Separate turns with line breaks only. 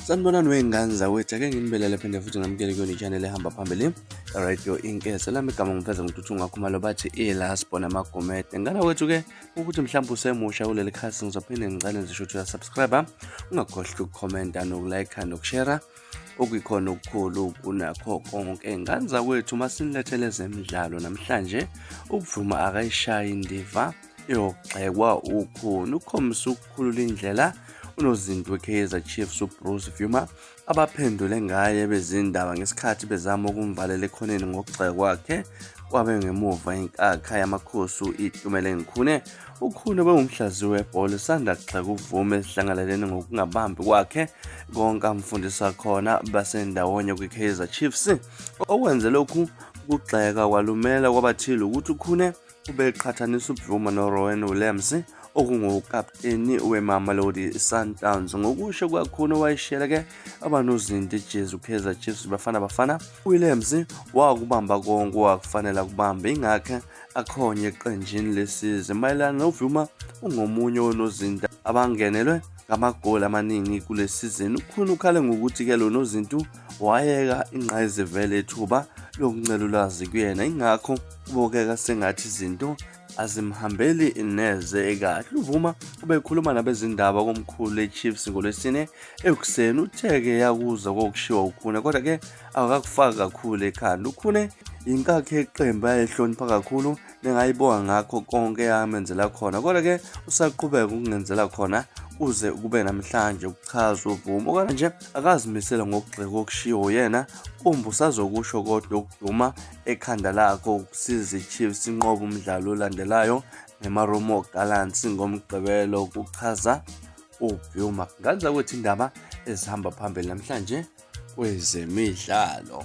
Sanibonani wey'ngane zawethu, ake nginibelele phinde futhi ngamukele kuyona i-channel ehamba phambili Radio Inketho. Lami igama ngifeza ngidutshunga khumalo bathi iLaspo namagomede. Ngana wethu-ke ukuthi mhlawumbe usemusha kuleli khasi ngizophinde ngicale ngisho ukuthi uyasubscribe, ungakhohlwa ukukhomenta nokulike nokushare okuyikhona okukhulu kunakho konke. Ngane zawethu masinilethele zemidlalo namhlanje, ukuvuma akayishayi indiva yokugxekwa ukhuni ukhombisa ukukhulula indlela unozinto we-Kaizer Chiefs uBruce Viuma abaphendule ngaye bezindaba ngesikhathi bezama ukumvalela ekhoneni ngokugxeka kwakhe kwabe ngemuva inkakha yamakhosi iTumeleng Khune. uKhune bewumhlaziyi webhola sanda kugxeka uVuma esihlanganelene ngokungabambi kwakhe konke amfundisa khona basendawonye kwi-Kaizer Chiefs. Okwenze lokhu ukugxeka kwalumela kwabathile ukuthi uKhune ubeqhathanisa uVuma noRowan Williams okungukapteni weMamelodi Sundowns. Ngokusho kwakhona wayishela-ke abanozinto ijezi uKaizer Chiefs bafana Williams wakubamba konke wakufanele kubambe, ingakho akhonye eqenjini lesizwe. Mayelana noVuma ungomunye wonozinto abangenelwe ngamagoli amaningi kule season. uKhune ukhale ngokuthi-ke lo nozinto wayeka ingqayizivele ethuba lokuncela ulwazi kuyena, ingakho kubukeka sengathi izinto azimhambeli neze kahle. uVuma ubekhuluma nabezindaba komkhulu eChiefs ngolwesine ekuseni. Utheke yakuza kokushiwa uKhune kodwa-ke akakufaki kakhulu ekhanda. uKhune inkakhe eqembu ayehlonipha kakhulu nengayibonga ngakho konke yamenzela khona, kodwa-ke usaqhubeka ukungenzela khona kuze kube namhlanje. Ukuchaza uVuma okanye nje akazimisela ngokugxeka okushiwo yena, kumbe usazokusho kodwa ukuduma ekhanda lakho ukusiza iChiefs inqoba umdlalo olandelayo neMarumo Gallants ngomgqibelo, ukuchaza uVuma. Ngani zakwethu indaba ezihamba phambili namhlanje kwezemidlalo.